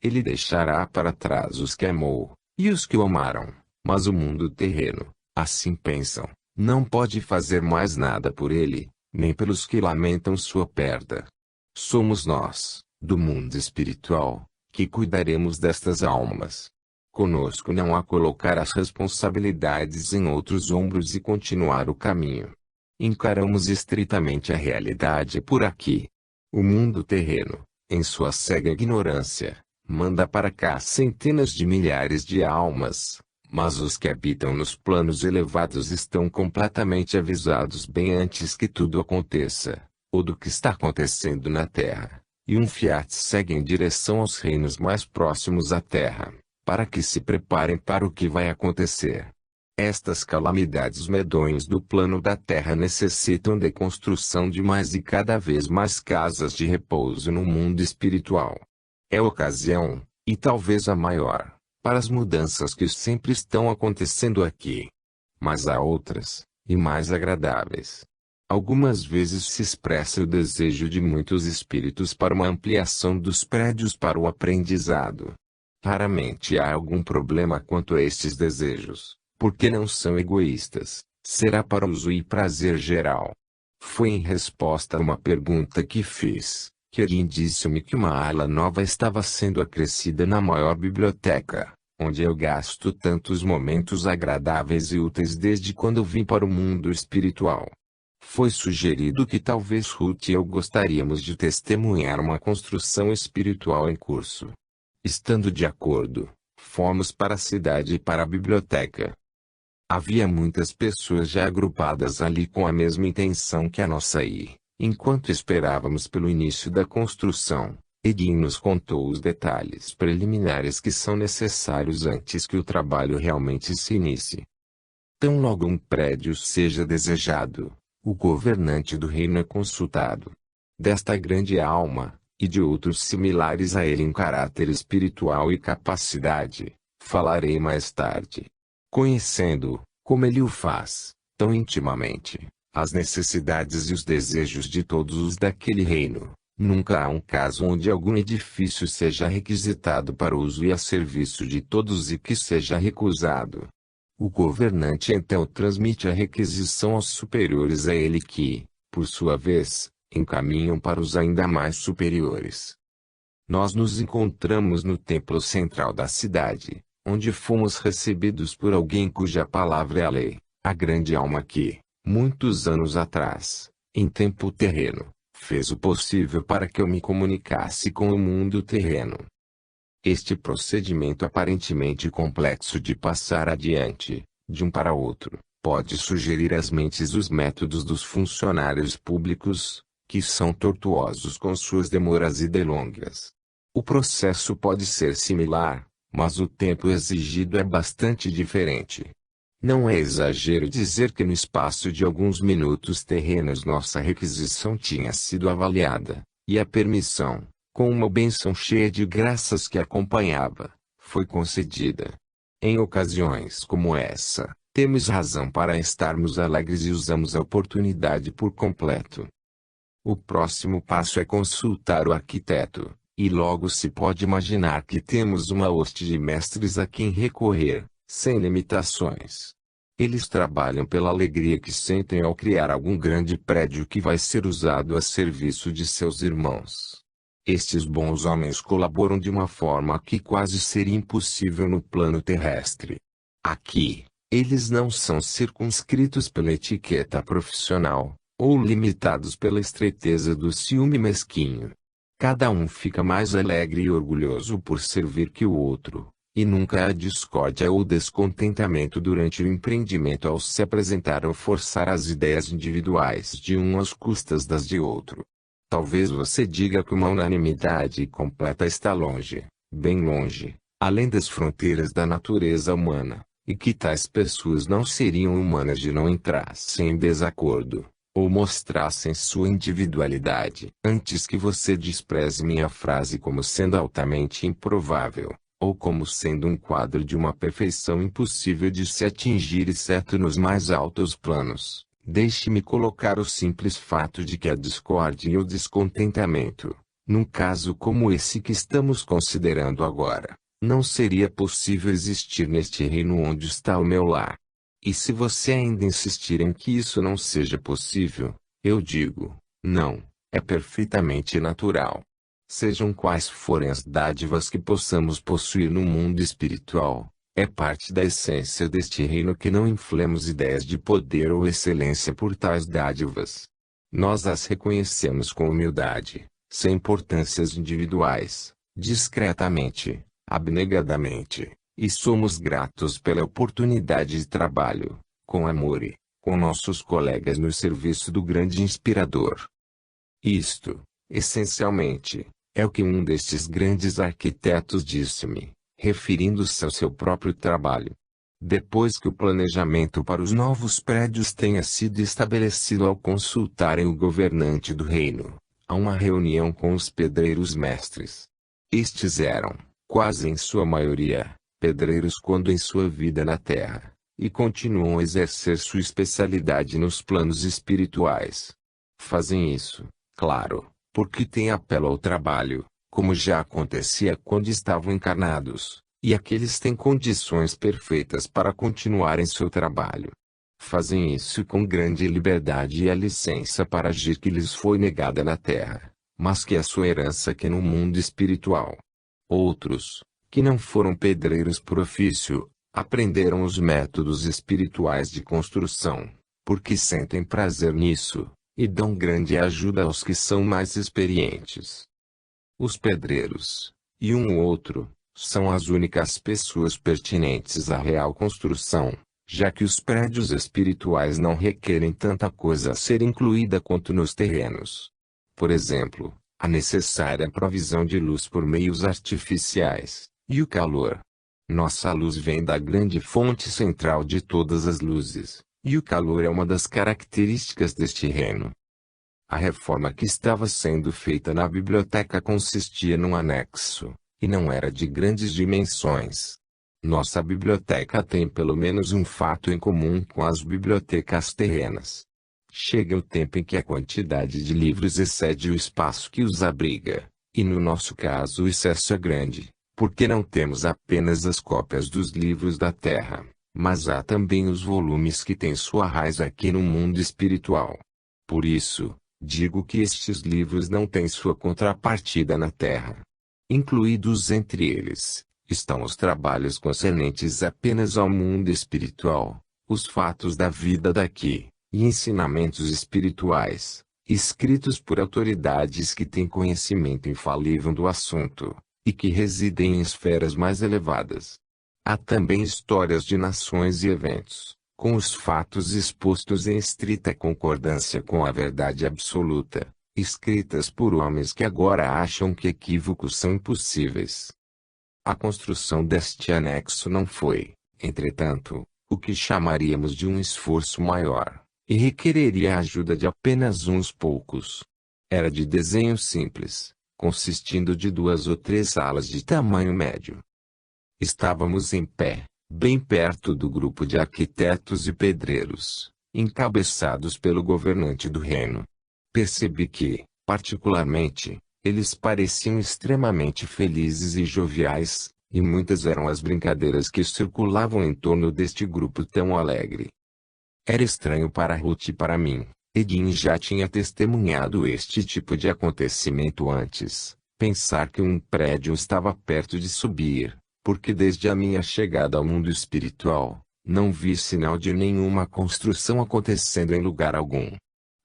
Ele deixará para trás os que amou, e os que o amaram, mas o mundo terreno, assim pensam, não pode fazer mais nada por ele, nem pelos que lamentam sua perda. Somos nós, do mundo espiritual, que cuidaremos destas almas. Conosco não há colocar as responsabilidades em outros ombros e continuar o caminho. Encaramos estritamente a realidade por aqui. O mundo terreno, em sua cega ignorância, manda para cá centenas de milhares de almas, mas os que habitam nos planos elevados estão completamente avisados bem antes que tudo aconteça, ou do que está acontecendo na Terra, e um fiat segue em direção aos reinos mais próximos à Terra, para que se preparem para o que vai acontecer. Estas calamidades medonhas do plano da Terra necessitam de construção de mais e cada vez mais casas de repouso no mundo espiritual. É a ocasião, e talvez a maior, para as mudanças que sempre estão acontecendo aqui. Mas há outras, e mais agradáveis. Algumas vezes se expressa o desejo de muitos espíritos para uma ampliação dos prédios para o aprendizado. Raramente há algum problema quanto a estes desejos, porque não são egoístas, será para uso e prazer geral. Foi em resposta a uma pergunta que fiz, que alguém disse-me que uma ala nova estava sendo acrescida na maior biblioteca, onde eu gasto tantos momentos agradáveis e úteis desde quando vim para o mundo espiritual. Foi sugerido que talvez Ruth e eu gostaríamos de testemunhar uma construção espiritual em curso. Estando de acordo, fomos para a cidade e para a biblioteca. Havia muitas pessoas já agrupadas ali com a mesma intenção que a nossa e, enquanto esperávamos pelo início da construção, Edin nos contou os detalhes preliminares que são necessários antes que o trabalho realmente se inicie. Tão logo um prédio seja desejado, o governante do reino é consultado. Desta grande alma, e de outros similares a ele em caráter espiritual e capacidade, falarei mais tarde. Conhecendo, como ele o faz, tão intimamente, as necessidades e os desejos de todos os daquele reino, nunca há um caso onde algum edifício seja requisitado para uso e a serviço de todos e que seja recusado. O governante então transmite a requisição aos superiores a ele que, por sua vez, encaminham para os ainda mais superiores. Nós nos encontramos no templo central da cidade, onde fomos recebidos por alguém cuja palavra é a lei, A grande alma que, muitos anos atrás, em tempo terreno, fez o possível para que eu me comunicasse com o mundo terreno. Este procedimento aparentemente complexo de passar adiante, de um para outro, pode sugerir às mentes os métodos dos funcionários públicos, que são tortuosos com suas demoras e delongas. O processo pode ser similar, mas o tempo exigido é bastante diferente. Não é exagero dizer que no espaço de alguns minutos terrenos nossa requisição tinha sido avaliada, e a permissão, com uma bênção cheia de graças que acompanhava, foi concedida. Em ocasiões como essa, temos razão para estarmos alegres e usamos a oportunidade por completo. O próximo passo é consultar o arquiteto, e logo se pode imaginar que temos uma hoste de mestres a quem recorrer, sem limitações. Eles trabalham pela alegria que sentem ao criar algum grande prédio que vai ser usado a serviço de seus irmãos. Estes bons homens colaboram de uma forma que quase seria impossível no plano terrestre. Aqui, eles não são circunscritos pela etiqueta profissional, ou limitados pela estreiteza do ciúme mesquinho. Cada um fica mais alegre e orgulhoso por servir que o outro, e nunca há discórdia ou descontentamento durante o empreendimento ao se apresentar ou forçar as ideias individuais de um às custas das de outro. Talvez você diga que uma unanimidade completa está longe, bem longe, além das fronteiras da natureza humana, e que tais pessoas não seriam humanas de não entrassem em desacordo, ou mostrassem sua individualidade. Antes que você despreze minha frase como sendo altamente improvável, ou como sendo um quadro de uma perfeição impossível de se atingir exceto nos mais altos planos, deixe-me colocar o simples fato de que a discórdia e o descontentamento, num caso como esse que estamos considerando agora, não seria possível existir neste reino onde está o meu lar. E se você ainda insistir em que isso não seja possível, eu digo, não, é perfeitamente natural. Sejam quais forem as dádivas que possamos possuir no mundo espiritual, é parte da essência deste reino que não inflemos ideias de poder ou excelência por tais dádivas. Nós as reconhecemos com humildade, sem importâncias individuais, discretamente, abnegadamente. E somos gratos pela oportunidade de trabalho, com amor e, com nossos colegas no serviço do grande inspirador. Isto, essencialmente, é o que um destes grandes arquitetos disse-me, referindo-se ao seu próprio trabalho. Depois que o planejamento para os novos prédios tenha sido estabelecido ao consultarem o governante do reino, há uma reunião com os pedreiros mestres. Estes eram, quase em sua maioria, pedreiros quando em sua vida na terra, e continuam a exercer sua especialidade nos planos espirituais. Fazem isso, claro, porque têm apelo ao trabalho, como já acontecia quando estavam encarnados, e aqueles têm condições perfeitas para continuarem seu trabalho. Fazem isso com grande liberdade e a licença para agir que lhes foi negada na terra, mas que é sua herança aqui no mundo espiritual. Outros, que não foram pedreiros por ofício, aprenderam os métodos espirituais de construção, porque sentem prazer nisso, e dão grande ajuda aos que são mais experientes. Os pedreiros, e um ou outro, são as únicas pessoas pertinentes à real construção, já que os prédios espirituais não requerem tanta coisa a ser incluída quanto nos terrenos. Por exemplo, a necessária provisão de luz por meios artificiais, e o calor. Nossa luz vem da grande fonte central de todas as luzes, e o calor é uma das características deste reino. A reforma que estava sendo feita na biblioteca consistia num anexo, e não era de grandes dimensões. Nossa biblioteca tem pelo menos um fato em comum com as bibliotecas terrenas. Chega o tempo em que a quantidade de livros excede o espaço que os abriga, e no nosso caso o excesso é grande, porque não temos apenas as cópias dos livros da Terra, mas há também os volumes que têm sua raiz aqui no mundo espiritual. Por isso, digo que estes livros não têm sua contrapartida na Terra. Incluídos entre eles, estão os trabalhos concernentes apenas ao mundo espiritual, os fatos da vida daqui, e ensinamentos espirituais, escritos por autoridades que têm conhecimento infalível do assunto, e que residem em esferas mais elevadas. Há também histórias de nações e eventos, com os fatos expostos em estrita concordância com a verdade absoluta, escritas por homens que agora acham que equívocos são impossíveis. A construção deste anexo não foi, entretanto, o que chamaríamos de um esforço maior, e requereria a ajuda de apenas uns poucos. Era de desenho simples, consistindo de 2 ou 3 salas de tamanho médio. Estávamos em pé, bem perto do grupo de arquitetos e pedreiros, encabeçados pelo governante do reino. Percebi que, particularmente, eles pareciam extremamente felizes e joviais, e muitas eram as brincadeiras que circulavam em torno deste grupo tão alegre. Era estranho para Ruth e para mim. Edin já tinha testemunhado este tipo de acontecimento antes. Pensar que um prédio estava perto de subir, porque desde a minha chegada ao mundo espiritual, não vi sinal de nenhuma construção acontecendo em lugar algum.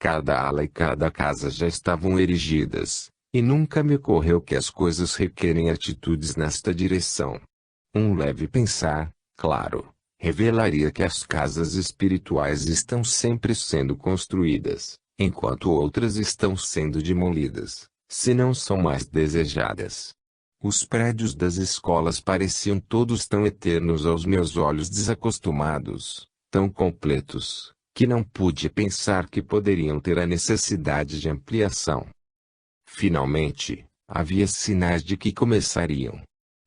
Cada ala e cada casa já estavam erigidas, e nunca me ocorreu que as coisas requerem atitudes nesta direção. Um leve pensar, claro, revelaria que as casas espirituais estão sempre sendo construídas, enquanto outras estão sendo demolidas, se não são mais desejadas. Os prédios das escolas pareciam todos tão eternos aos meus olhos desacostumados, tão completos, que não pude pensar que poderiam ter a necessidade de ampliação. Finalmente, havia sinais de que começariam.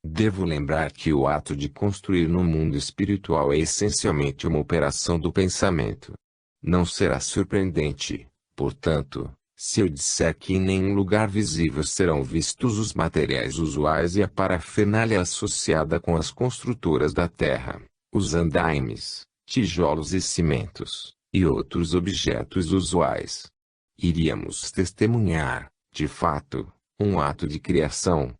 Devo lembrar que o ato de construir no mundo espiritual é essencialmente uma operação do pensamento. Não será surpreendente, portanto, se eu disser que em nenhum lugar visível serão vistos os materiais usuais e a parafernália associada com as construtoras da terra, os andaimes, tijolos e cimentos, e outros objetos usuais. Iríamos testemunhar, de fato, um ato de criação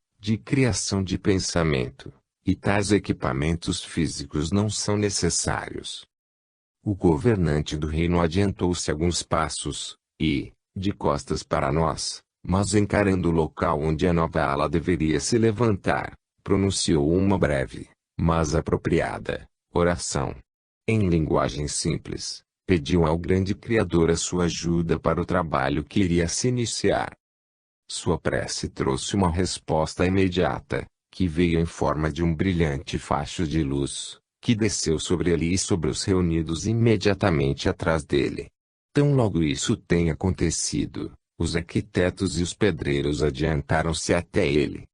de pensamento, e tais equipamentos físicos não são necessários. O governante do reino adiantou-se alguns passos, e, de costas para nós, mas encarando o local onde a nova ala deveria se levantar, pronunciou uma breve, mas apropriada, oração. Em linguagem simples, pediu ao grande Criador a sua ajuda para o trabalho que iria se iniciar. Sua prece trouxe uma resposta imediata, que veio em forma de um brilhante facho de luz, que desceu sobre ele e sobre os reunidos imediatamente atrás dele. Tão logo isso tenha acontecido, os arquitetos e os pedreiros adiantaram-se até ele.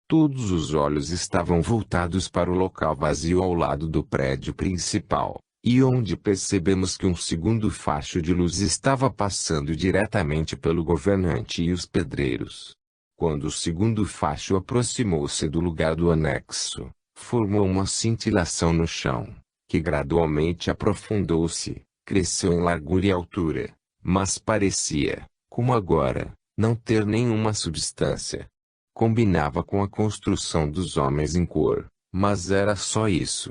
Todos os olhos estavam voltados para o local vazio ao lado do prédio principal, e onde percebemos que um segundo facho de luz estava passando diretamente pelo governante e os pedreiros. Quando o segundo facho aproximou-se do lugar do anexo, formou uma cintilação no chão, que gradualmente aprofundou-se, cresceu em largura e altura, mas parecia, como agora, não ter nenhuma substância. Combinava com a construção dos homens em cor, mas era só isso.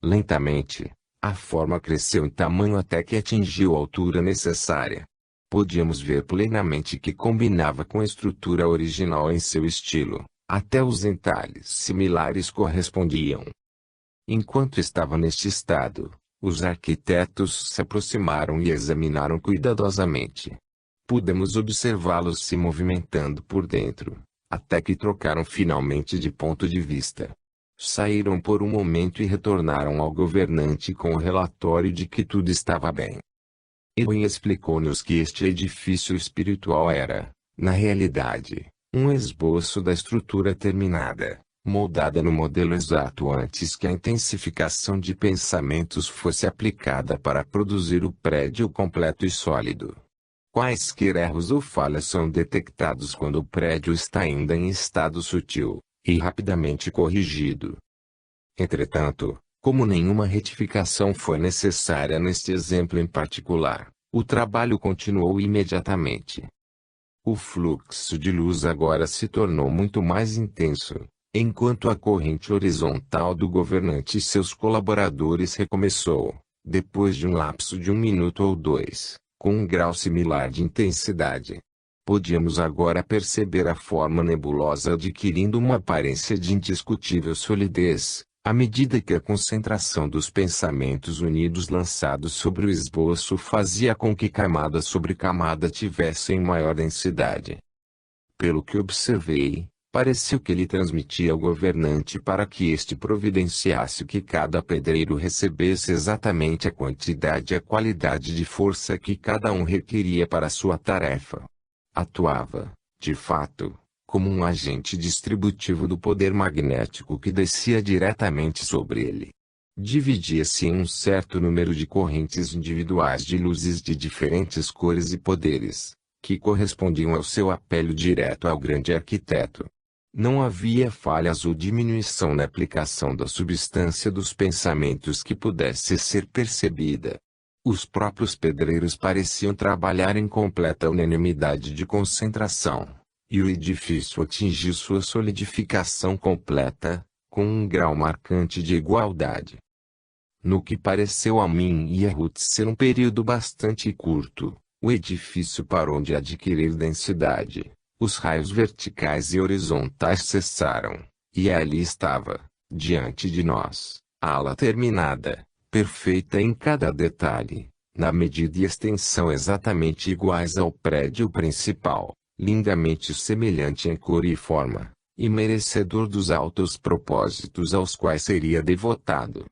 Lentamente, a forma cresceu em tamanho até que atingiu a altura necessária. Podíamos ver plenamente que combinava com a estrutura original em seu estilo, até os entalhes similares correspondiam. Enquanto estava neste estado, os arquitetos se aproximaram e examinaram cuidadosamente. Pudemos observá-los se movimentando por dentro, até que trocaram finalmente de ponto de vista. Saíram por um momento e retornaram ao governante com o relatório de que tudo estava bem. Edwin explicou-nos que este edifício espiritual era, na realidade, um esboço da estrutura terminada, moldada no modelo exato antes que a intensificação de pensamentos fosse aplicada para produzir o prédio completo e sólido. Quaisquer erros ou falhas são detectados quando o prédio está ainda em estado sutil, e rapidamente corrigido. Entretanto, como nenhuma retificação foi necessária neste exemplo em particular, o trabalho continuou imediatamente. O fluxo de luz agora se tornou muito mais intenso, enquanto a corrente horizontal do governante e seus colaboradores recomeçou, depois de um lapso de 1 minuto ou 2, com um grau similar de intensidade. Podíamos agora perceber a forma nebulosa adquirindo uma aparência de indiscutível solidez, à medida que a concentração dos pensamentos unidos lançados sobre o esboço fazia com que camada sobre camada tivessem maior densidade. Pelo que observei, pareceu que ele transmitia ao governante para que este providenciasse que cada pedreiro recebesse exatamente a quantidade e a qualidade de força que cada um requeria para sua tarefa. Atuava, de fato, como um agente distributivo do poder magnético que descia diretamente sobre ele. Dividia-se em um certo número de correntes individuais de luzes de diferentes cores e poderes, que correspondiam ao seu apelo direto ao grande arquiteto. Não havia falhas ou diminuição na aplicação da substância dos pensamentos que pudesse ser percebida. Os próprios pedreiros pareciam trabalhar em completa unanimidade de concentração, e o edifício atingiu sua solidificação completa, com um grau marcante de igualdade. No que pareceu a mim e a Ruth ser um período bastante curto, o edifício parou de adquirir densidade, os raios verticais e horizontais cessaram, e ali estava, diante de nós, a ala terminada, perfeita em cada detalhe, na medida e extensão exatamente iguais ao prédio principal, lindamente semelhante em cor e forma, e merecedor dos altos propósitos aos quais seria devotado.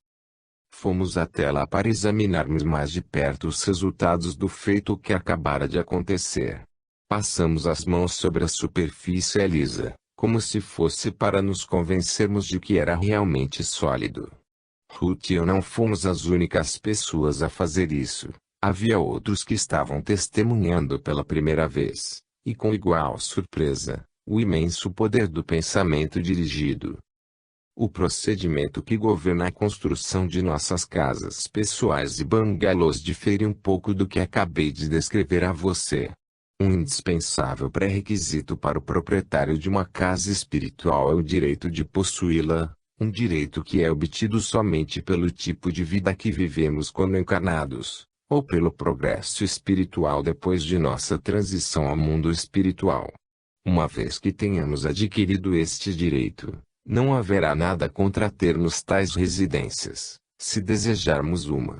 Fomos até lá para examinarmos mais de perto os resultados do feito que acabara de acontecer. Passamos as mãos sobre a superfície lisa, como se fosse para nos convencermos de que era realmente sólido. Ruth e eu não fomos as únicas pessoas a fazer isso. Havia outros que estavam testemunhando pela primeira vez, e com igual surpresa, o imenso poder do pensamento dirigido. O procedimento que governa a construção de nossas casas pessoais e bangalôs difere um pouco do que acabei de descrever a você. Um indispensável pré-requisito para o proprietário de uma casa espiritual é o direito de possuí-la, um direito que é obtido somente pelo tipo de vida que vivemos quando encarnados, ou pelo progresso espiritual depois de nossa transição ao mundo espiritual. Uma vez que tenhamos adquirido este direito, não haverá nada contra termos tais residências, se desejarmos uma.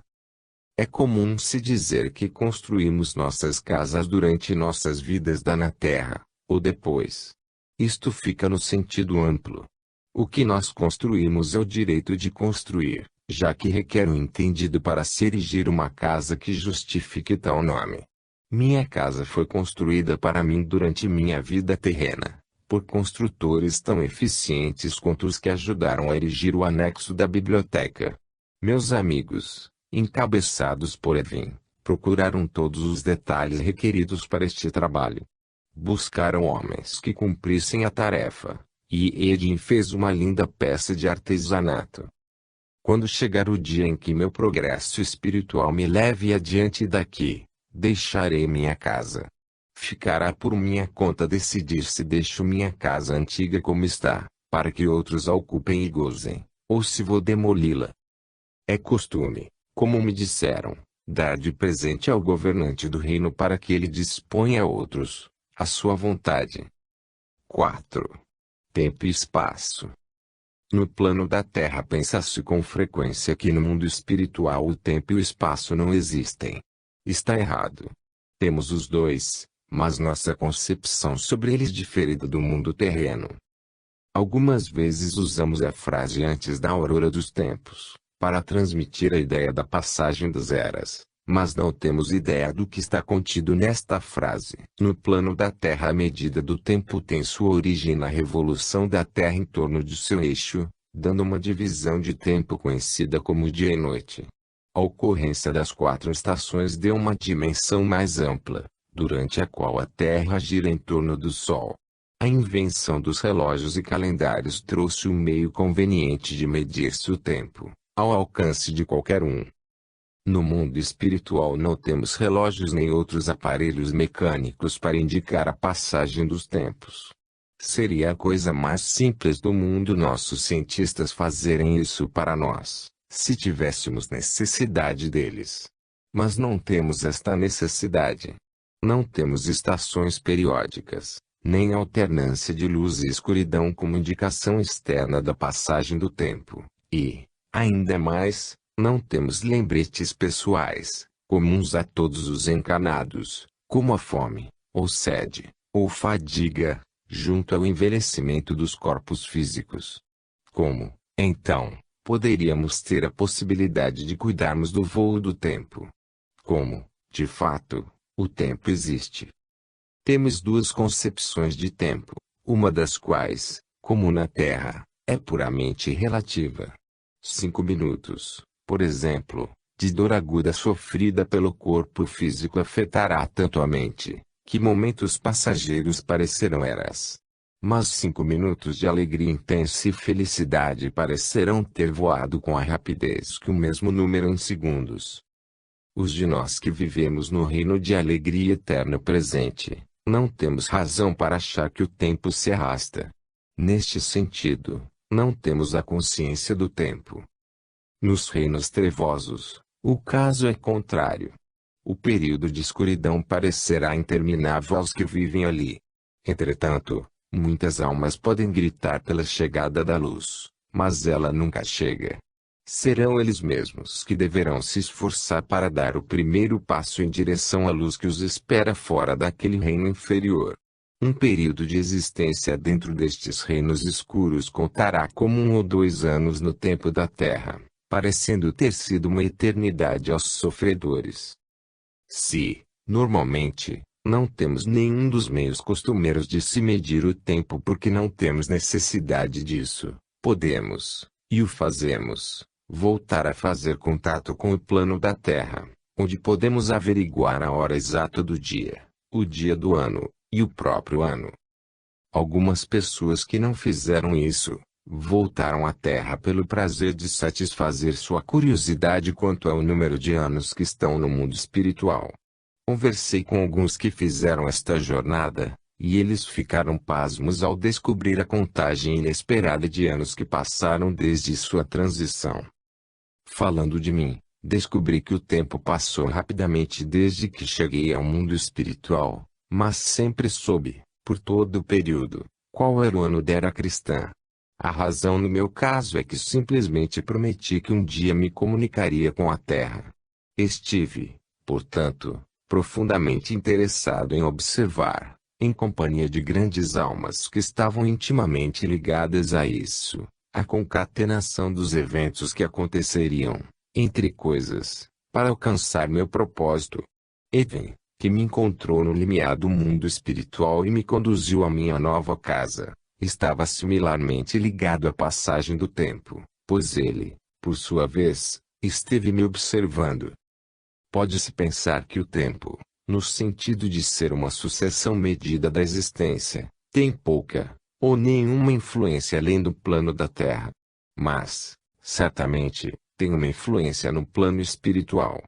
É comum se dizer que construímos nossas casas durante nossas vidas na Terra, ou depois. Isto fica no sentido amplo. O que nós construímos é o direito de construir, já que requer um entendido para se erigir uma casa que justifique tal nome. Minha casa foi construída para mim durante minha vida terrena, por construtores tão eficientes quanto os que ajudaram a erigir o anexo da biblioteca. Meus amigos, encabeçados por Evin, procuraram todos os detalhes requeridos para este trabalho. Buscaram homens que cumprissem a tarefa, e Edin fez uma linda peça de artesanato. Quando chegar o dia em que meu progresso espiritual me leve adiante daqui, deixarei minha casa. Ficará por minha conta decidir se deixo minha casa antiga como está, para que outros a ocupem e gozem, ou se vou demoli-la. É costume, como me disseram, dar de presente ao governante do reino para que ele disponha a outros, à sua vontade. 4. Tempo e espaço. No plano da Terra pensa-se com frequência que no mundo espiritual o tempo e o espaço não existem. Está errado. Temos os dois, mas nossa concepção sobre eles difere do mundo terreno. Algumas vezes usamos a frase antes da aurora dos tempos, para transmitir a ideia da passagem das eras, mas não temos ideia do que está contido nesta frase. No plano da Terra a medida do tempo tem sua origem na revolução da Terra em torno de seu eixo, dando uma divisão de tempo conhecida como dia e noite. A ocorrência das 4 estações deu uma dimensão mais ampla, durante a qual a Terra gira em torno do Sol. A invenção dos relógios e calendários trouxe um meio conveniente de medir-se o tempo, ao alcance de qualquer um. No mundo espiritual não temos relógios nem outros aparelhos mecânicos para indicar a passagem dos tempos. Seria a coisa mais simples do mundo nossos cientistas fazerem isso para nós, se tivéssemos necessidade deles. Mas não temos esta necessidade. Não temos estações periódicas, nem alternância de luz e escuridão como indicação externa da passagem do tempo, e, ainda mais, não temos lembretes pessoais, comuns a todos os encarnados, como a fome, ou sede, ou fadiga, junto ao envelhecimento dos corpos físicos. Como, então, poderíamos ter a possibilidade de cuidarmos do voo do tempo? Como, de fato, o tempo existe? Temos duas concepções de tempo, uma das quais, como na Terra, é puramente relativa. 5 minutos, por exemplo, de dor aguda sofrida pelo corpo físico afetará tanto a mente, que momentos passageiros parecerão eras. Mas 5 minutos de alegria intensa e felicidade parecerão ter voado com a rapidez que o mesmo número em segundos. Os de nós que vivemos no reino de alegria eterna presente, não temos razão para achar que o tempo se arrasta. Neste sentido, não temos a consciência do tempo. Nos reinos trevosos, o caso é contrário. O período de escuridão parecerá interminável aos que vivem ali. Entretanto, muitas almas podem gritar pela chegada da luz, mas ela nunca chega. Serão eles mesmos que deverão se esforçar para dar o primeiro passo em direção à luz que os espera fora daquele reino inferior. Um período de existência dentro destes reinos escuros contará como 1 ou 2 anos no tempo da Terra, parecendo ter sido uma eternidade aos sofredores. Se, normalmente, não temos nenhum dos meios costumeiros de se medir o tempo porque não temos necessidade disso, podemos, e o fazemos, voltar a fazer contato com o plano da Terra, onde podemos averiguar a hora exata do dia, o dia do ano, e o próprio ano. Algumas pessoas que não fizeram isso, voltaram à Terra pelo prazer de satisfazer sua curiosidade quanto ao número de anos que estão no mundo espiritual. Conversei com alguns que fizeram esta jornada, e eles ficaram pasmos ao descobrir a contagem inesperada de anos que passaram desde sua transição. Falando de mim, descobri que o tempo passou rapidamente desde que cheguei ao mundo espiritual, mas sempre soube, por todo o período, qual era o ano da era cristã. A razão no meu caso é que simplesmente prometi que um dia me comunicaria com a Terra. Estive, portanto, profundamente interessado em observar, em companhia de grandes almas que estavam intimamente ligadas a isso, a concatenação dos eventos que aconteceriam, entre coisas, para alcançar meu propósito. Even, que me encontrou no limiar do mundo espiritual e me conduziu à minha nova casa, estava similarmente ligado à passagem do tempo, pois ele, por sua vez, esteve me observando. Pode-se pensar que o tempo, no sentido de ser uma sucessão medida da existência, tem pouca, ou nenhuma influência além do plano da Terra. Mas, certamente, tem uma influência no plano espiritual.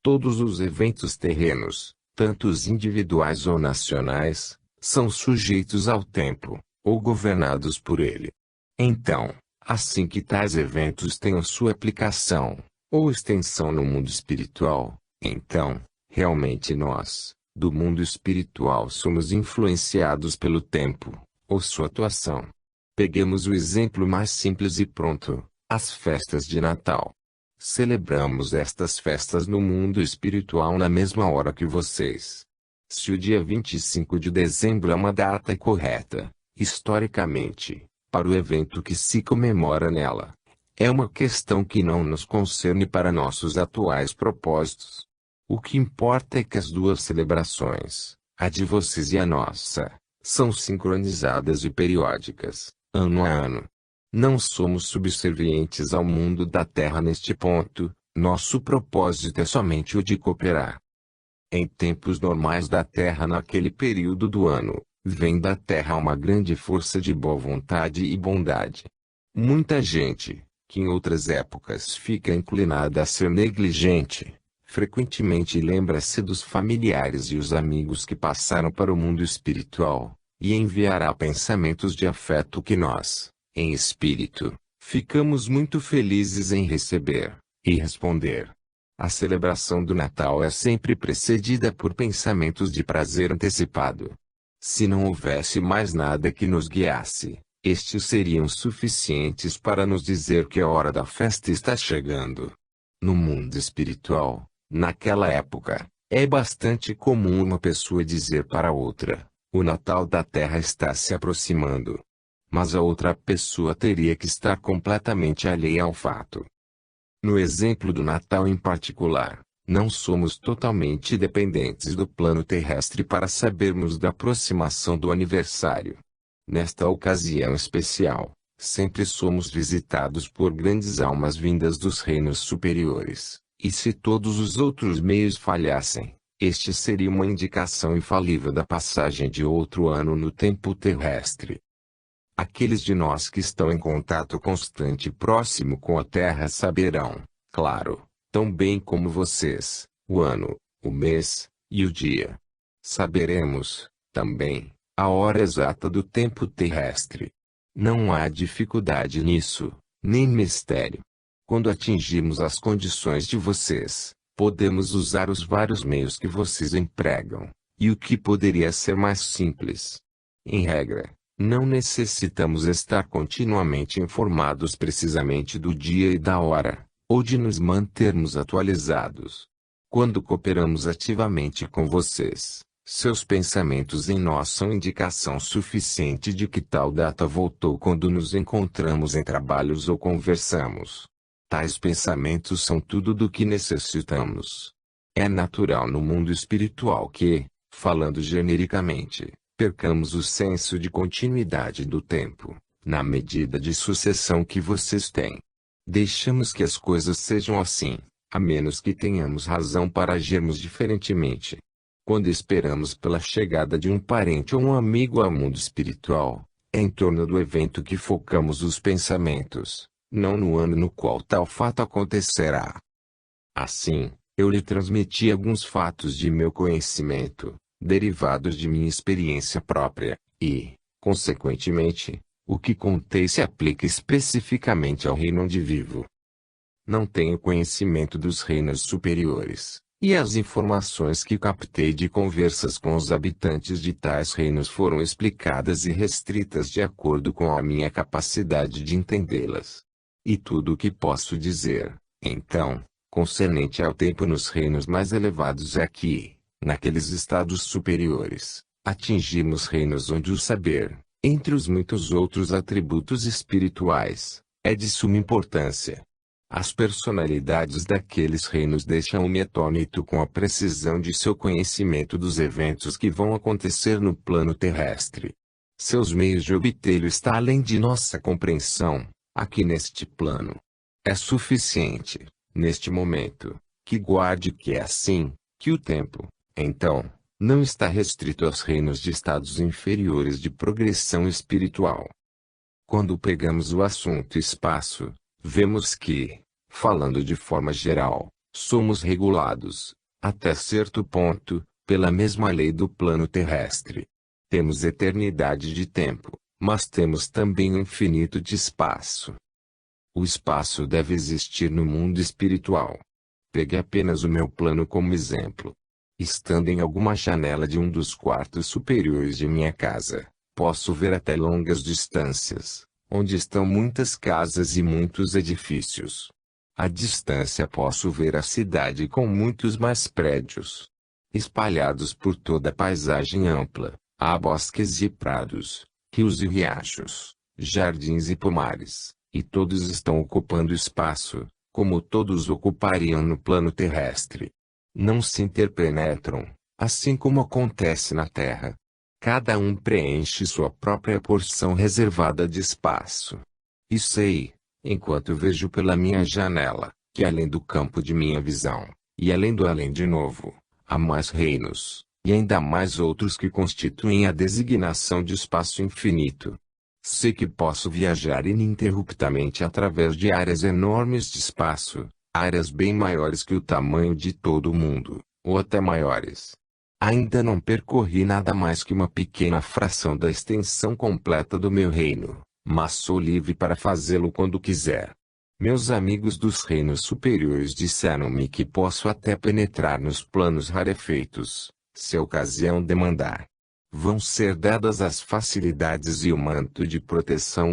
Todos os eventos terrenos, tanto os individuais ou nacionais, são sujeitos ao tempo, ou governados por ele. Então, assim que tais eventos tenham sua aplicação, ou extensão no mundo espiritual, então, realmente nós, do mundo espiritual somos influenciados pelo tempo, ou sua atuação. Peguemos o exemplo mais simples e pronto, as festas de Natal. Celebramos estas festas no mundo espiritual na mesma hora que vocês. Se o dia 25 de dezembro é uma data correta, historicamente, para o evento que se comemora nela, é uma questão que não nos concerne para nossos atuais propósitos. O que importa é que as duas celebrações, a de vocês e a nossa, são sincronizadas e periódicas, ano a ano. Não somos subservientes ao mundo da Terra neste ponto, nosso propósito é somente o de cooperar. Em tempos normais da Terra naquele período do ano, vem da Terra uma grande força de boa vontade e bondade. Muita gente, que em outras épocas fica inclinada a ser negligente, frequentemente lembra-se dos familiares e os amigos que passaram para o mundo espiritual, e enviará pensamentos de afeto que nós, em espírito, Ficamos muito felizes em receber e responder. A celebração do Natal é sempre precedida por pensamentos de prazer antecipado. Se não houvesse mais nada que nos guiasse, estes seriam suficientes para nos dizer que a hora da festa está chegando. No mundo espiritual, naquela época, é bastante comum uma pessoa dizer para outra: o Natal da Terra está se aproximando. Mas a outra pessoa teria que estar completamente alheia ao fato. No exemplo do Natal em particular, não somos totalmente dependentes do plano terrestre para sabermos da aproximação do aniversário. Nesta ocasião especial, sempre somos visitados por grandes almas vindas dos reinos superiores, e se todos os outros meios falhassem, este seria uma indicação infalível da passagem de outro ano no tempo terrestre. Aqueles de nós que estão em contato constante e próximo com a Terra saberão, claro, tão bem como vocês, o ano, o mês, e o dia. Saberemos, também, a hora exata do tempo terrestre. Não há dificuldade nisso, nem mistério. Quando atingirmos as condições de vocês, podemos usar os vários meios que vocês empregam, e o que poderia ser mais simples. Em regra, não necessitamos estar continuamente informados precisamente do dia e da hora, ou de nos mantermos atualizados. Quando cooperamos ativamente com vocês, seus pensamentos em nós são indicação suficiente de que tal data voltou quando nos encontramos em trabalhos ou conversamos. Tais pensamentos são tudo do que necessitamos. É natural no mundo espiritual que, falando genericamente, percamos o senso de continuidade do tempo, na medida de sucessão que vocês têm. Deixamos que as coisas sejam assim, a menos que tenhamos razão para agirmos diferentemente. Quando esperamos pela chegada de um parente ou um amigo ao mundo espiritual, é em torno do evento que focamos os pensamentos, não no ano no qual tal fato acontecerá. Assim, eu lhe transmiti alguns fatos de meu conhecimento, derivados de minha experiência própria, e, consequentemente, o que contei se aplica especificamente ao reino onde vivo. Não tenho conhecimento dos reinos superiores, e as informações que captei de conversas com os habitantes de tais reinos foram explicadas e restritas de acordo com a minha capacidade de entendê-las. E tudo o que posso dizer, então, concernente ao tempo nos reinos mais elevados é que, naqueles estados superiores, atingimos reinos onde o saber, entre os muitos outros atributos espirituais, é de suma importância. As personalidades daqueles reinos deixam-me atônito com a precisão de seu conhecimento dos eventos que vão acontecer no plano terrestre. Seus meios de obtê-lo está além de nossa compreensão, aqui neste plano. É suficiente, neste momento, que guarde que é assim, que o tempo, então, não está restrito aos reinos de estados inferiores de progressão espiritual. Quando pegamos o assunto espaço, vemos que, falando de forma geral, somos regulados, até certo ponto, pela mesma lei do plano terrestre. Temos eternidade de tempo, mas temos também um infinito de espaço. O espaço deve existir no mundo espiritual. Pegue apenas o meu plano como exemplo. Estando em alguma janela de um dos quartos superiores de minha casa, posso ver até longas distâncias, onde estão muitas casas e muitos edifícios. À distância posso ver a cidade com muitos mais prédios. Espalhados por toda a paisagem ampla, há bosques e prados, rios e riachos, jardins e pomares, e todos estão ocupando espaço, como todos ocupariam no plano terrestre. Não se interpenetram, assim como acontece na Terra. Cada um preenche sua própria porção reservada de espaço. E sei, enquanto vejo pela minha janela, que além do campo de minha visão, e além do além de novo, há mais reinos, e ainda mais outros que constituem a designação de espaço infinito. Sei que posso viajar ininterruptamente através de áreas enormes de espaço, áreas bem maiores que o tamanho de todo o mundo, ou até maiores. Ainda não percorri nada mais que uma pequena fração da extensão completa do meu reino, mas sou livre para fazê-lo quando quiser. Meus amigos dos reinos superiores disseram-me que posso até penetrar nos planos rarefeitos, se a ocasião demandar. Vão ser dadas as facilidades e o manto de proteção